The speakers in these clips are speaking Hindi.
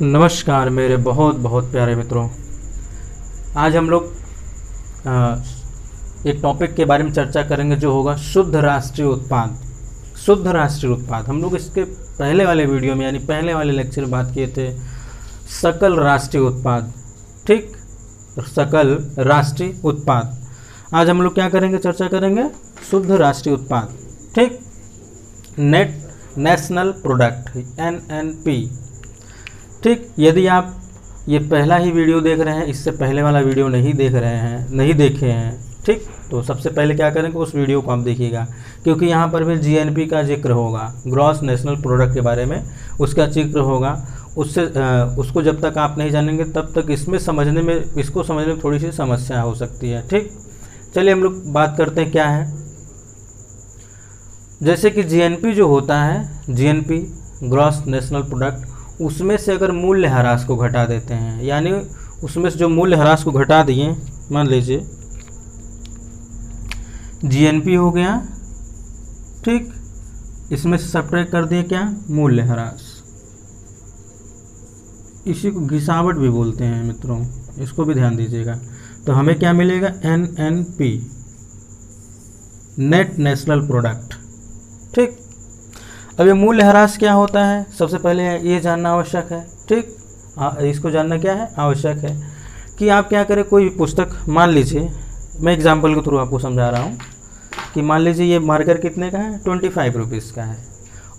नमस्कार मेरे बहुत बहुत प्यारे मित्रों। आज हम लोग एक टॉपिक के बारे में चर्चा करेंगे जो होगा शुद्ध राष्ट्रीय उत्पाद। शुद्ध राष्ट्रीय उत्पाद हम लोग इसके पहले वाले वीडियो में यानी पहले वाले लेक्चर में बात किए थे सकल राष्ट्रीय उत्पाद। ठीक, सकल राष्ट्रीय उत्पाद। आज हम लोग क्या करेंगे, चर्चा करेंगे शुद्ध राष्ट्रीय उत्पाद। ठीक, नेट नेशनल प्रोडक्ट NNP। ठीक, यदि आप ये पहला ही वीडियो देख रहे हैं, इससे पहले वाला वीडियो नहीं देखे हैं, ठीक, तो सबसे पहले क्या करेंगे, उस वीडियो को आप देखिएगा, क्योंकि यहाँ पर भी GNP का जिक्र होगा, ग्रॉस नेशनल प्रोडक्ट के बारे में उसका जिक्र होगा। उसको जब तक आप नहीं जानेंगे तब तक इसको समझने में थोड़ी सी समस्या हो सकती है। ठीक, चलिए हम लोग बात करते हैं क्या है। जैसे कि GNP जो होता है, GNP ग्रॉस नेशनल प्रोडक्ट, उसमें से अगर मूल्य ह्रास को घटा देते हैं, यानी उसमें से जो मूल्य ह्रास को घटा दिए, मान लीजिए GNP हो गया, ठीक, इसमें से सब्ट्रैक्ट कर दिए क्या, मूल्य ह्रास। इसी को घिसावट भी बोलते हैं मित्रों, इसको भी ध्यान दीजिएगा। तो हमें क्या मिलेगा, NNP नेट नेशनल प्रोडक्ट। ठीक, अब ये मूल्य ह्रास क्या होता है, सबसे पहले ये जानना आवश्यक है। ठीक, इसको जानना क्या है, आवश्यक है कि आप क्या करें, कोई भी पुस्तक, मान लीजिए मैं एग्जांपल के थ्रू आपको समझा रहा हूँ कि मान लीजिए ये मार्कर कितने का है, 25 रुपीज़ का है,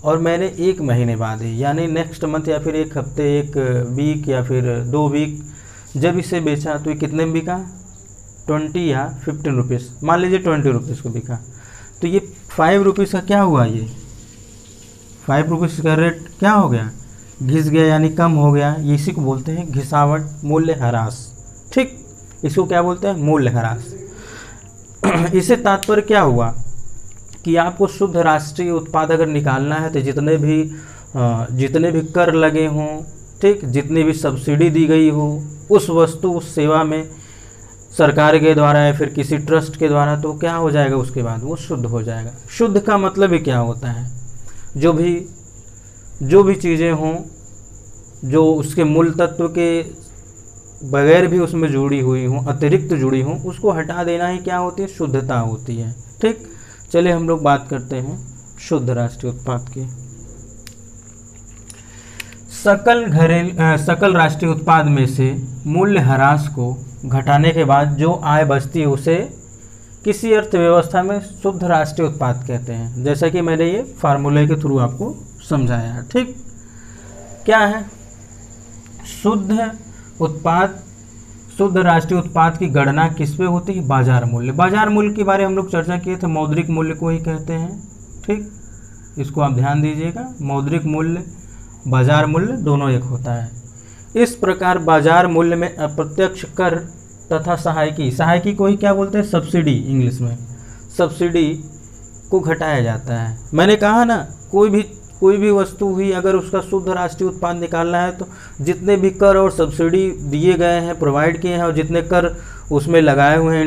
और मैंने एक महीने बाद ही यानी नेक्स्ट मंथ या फिर एक हफ्ते, एक वीक या फिर 2 वीक जब इसे बेचा तो ये कितने में बिका, 20 या 15 रुपीज़, मान लीजिए 20 रुपीज़ को बिका। तो ये 5 रुपीज़ का क्या हुआ, ये 5 रुपीज़ का रेट क्या हो गया, घिस गया, यानी कम हो गया। इसी को बोलते हैं घिसावट, मूल्य ह्रास। ठीक, इसको क्या बोलते हैं, मूल्य ह्रास। इससे तात्पर्य क्या हुआ कि आपको शुद्ध राष्ट्रीय उत्पाद अगर निकालना है तो जितने भी कर लगे हों, ठीक, जितनी भी सब्सिडी दी गई हो उस वस्तु उस सेवा में सरकार के द्वारा या फिर किसी ट्रस्ट के द्वारा, तो क्या हो जाएगा, उसके बाद वो शुद्ध हो जाएगा। शुद्ध का मतलब ही क्या होता है, जो भी चीज़ें हों जो उसके मूल तत्व के बगैर भी उसमें जुड़ी हुई हों, अतिरिक्त जुड़ी हों, उसको हटा देना ही क्या होती है, शुद्धता होती है। ठीक, चलिए हम लोग बात करते हैं शुद्ध राष्ट्रीय उत्पाद की। सकल राष्ट्रीय उत्पाद में से मूल्य ह्रास को घटाने के बाद जो आय बचती है उसे किसी अर्थव्यवस्था में शुद्ध राष्ट्रीय उत्पाद कहते हैं। जैसा कि मैंने ये फार्मूले के थ्रू आपको समझाया है। ठीक, क्या है शुद्ध उत्पाद, शुद्ध राष्ट्रीय उत्पाद की गणना किस पे होती है, बाजार मूल्य। बाजार मूल्य के बारे में हम लोग चर्चा किए थे, मौद्रिक मूल्य को ही कहते हैं। ठीक, इसको आप ध्यान दीजिएगा, मौद्रिक मूल्य बाजार मूल्य दोनों एक होता है। इस प्रकार बाजार मूल्य में अप्रत्यक्ष कर तथा सहायकी को ही क्या बोलते हैं, सब्सिडी, इंग्लिश में सब्सिडी को घटाया जाता है। मैंने कहा ना, कोई भी वस्तु हुई अगर उसका शुद्ध राष्ट्रीय उत्पाद निकालना है तो जितने भी कर और सब्सिडी दिए गए हैं, प्रोवाइड किए हैं, और जितने कर उसमें लगाए हुए हैं,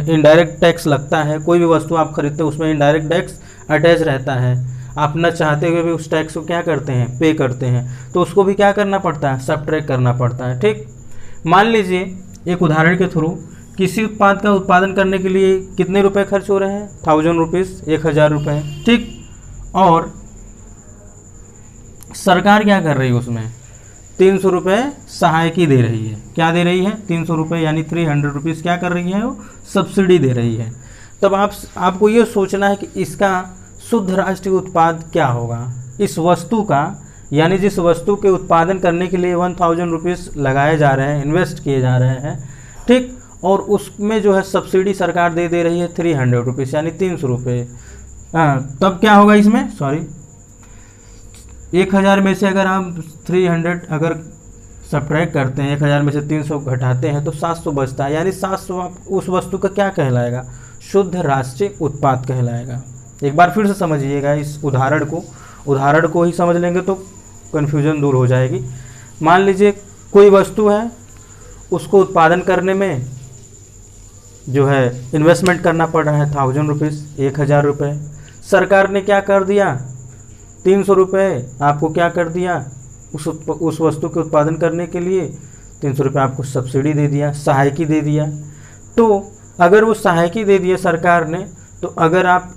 इनडायरेक्ट टैक्स लगता है, कोई भी वस्तु आप खरीदते हैं उसमें इनडायरेक्ट टैक्स अटैच रहता है, आप न चाहते हुए भी उस टैक्स को क्या करते हैं, पे करते हैं, तो उसको भी क्या करना पड़ता है, सब्ट्रैक्ट करना पड़ता है। ठीक, मान लीजिए एक उदाहरण के थ्रू, किसी उत्पाद का उत्पादन करने के लिए कितने रुपए खर्च हो रहे हैं, 1000 रुपीज़, 1000 रुपये। ठीक, और सरकार क्या कर रही है, उसमें 300 रुपये सहायकी दे रही है। क्या दे रही है, 300 रुपये यानी 300 रुपीज़ क्या कर रही है, वो सब्सिडी दे रही है। तब आपको ये सोचना है कि इसका शुद्ध राष्ट्रीय उत्पाद क्या होगा, इस वस्तु का, यानी जिस वस्तु के उत्पादन करने के लिए 1000 रुपीज़ लगाए जा रहे हैं, इन्वेस्ट किए जा रहे हैं। ठीक, और उसमें जो है सब्सिडी सरकार दे रही है 300 रुपीज़ यानी 300 रुपये। तब क्या होगा इसमें, 1000 में से अगर हम 300 अगर सब्ट्रैक्ट करते हैं, 1000 में से 300 घटाते हैं तो 700 बचता है, यानी 700 उस वस्तु का क्या कहलाएगा, शुद्ध राष्ट्रीय उत्पाद कहलाएगा। एक बार फिर से समझिएगा इस उदाहरण को ही समझ लेंगे तो कन्फ्यूजन दूर हो जाएगी। मान लीजिए कोई वस्तु है, उसको उत्पादन करने में जो है इन्वेस्टमेंट करना पड़ रहा है 1000 रुपीज़, 1000 रुपये। सरकार ने क्या कर दिया, 300 रुपये आपको क्या कर दिया, उस वस्तु के उत्पादन करने के लिए 300 रुपये आपको सब्सिडी दे दिया, सहायकी दे दिया। तो अगर वो सहायकी दे दिया सरकार ने, तो अगर आप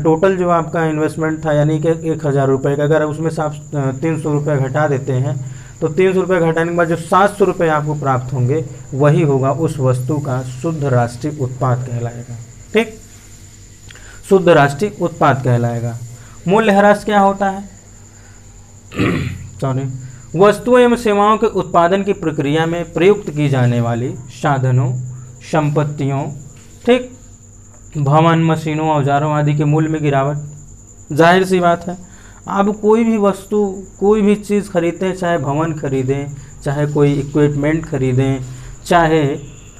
टोटल जो आपका इन्वेस्टमेंट था यानी कि 1000 रुपये का, अगर उसमें से आप 300 रुपये घटा देते हैं, तो 300 रुपये घटाने के बाद जो 700 रुपये आपको प्राप्त होंगे वही होगा उस वस्तु का शुद्ध राष्ट्रीय उत्पाद कहलाएगा। ठीक, शुद्ध राष्ट्रीय उत्पाद कहलाएगा। मूल्यह्रास क्या होता है? सॉरी, वस्तुओं एवं सेवाओं के उत्पादन की प्रक्रिया में प्रयुक्त की जाने वाली साधनों, संपत्तियों, ठीक, भवन, मशीनों, औजारों आदि के मूल्य में गिरावट। जाहिर सी बात है, आप कोई भी वस्तु, कोई भी चीज़ खरीदते हैं, चाहे भवन खरीदें, चाहे कोई इक्विपमेंट खरीदें, चाहे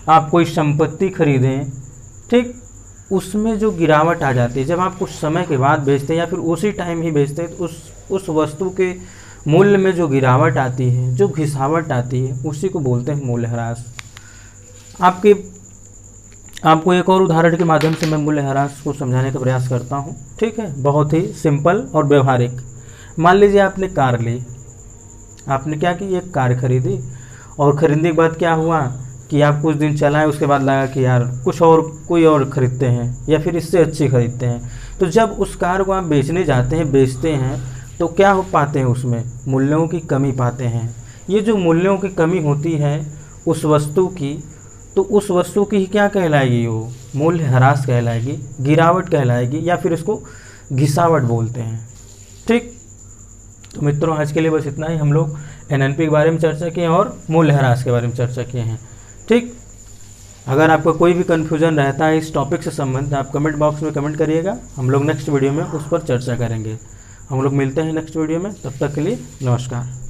आप कोई संपत्ति खरीदें, ठीक, उसमें जो गिरावट आ जाती है, जब आप कुछ समय के बाद बेचते हैं या फिर उसी टाइम ही बेचते हैं, तो उस वस्तु के मूल्य में जो गिरावट आती है, जो घिसावट आती है, उसी को बोलते हैं मूल्यह्रास। आपको एक और उदाहरण के माध्यम से मैं मूल्यह्रास को समझाने का प्रयास करता हूँ। ठीक है, बहुत ही सिंपल और व्यवहारिक। मान लीजिए आपने कार ली, आपने क्या की, एक कार खरीदी, और ख़रीदने के बाद क्या हुआ कि आप कुछ दिन चलाएं, उसके बाद लगा कि यार कोई और ख़रीदते हैं या फिर इससे अच्छी ख़रीदते हैं। तो जब उस कार को आप बेचने जाते हैं, बेचते हैं, तो क्या हो पाते हैं, उसमें मूल्यों की कमी पाते हैं। ये जो मूल्यों की कमी होती है उस वस्तु की, तो उस वस्तु की ही क्या कहलाएगी, वो मूल्यह्रास कहलाएगी, गिरावट कहलाएगी, या फिर इसको घिसावट बोलते हैं। ठीक, तो मित्रों आज के लिए बस इतना ही। हम लोग NNP के बारे में चर्चा किए और मूल्यह्रास के बारे में चर्चा किए हैं। ठीक, अगर आपको कोई भी कन्फ्यूज़न रहता है इस टॉपिक से संबंधित, आप कमेंट बॉक्स में कमेंट करिएगा, हम लोग नेक्स्ट वीडियो में उस पर चर्चा करेंगे। हम लोग मिलते हैं नेक्स्ट वीडियो में, तब तक के लिए नमस्कार।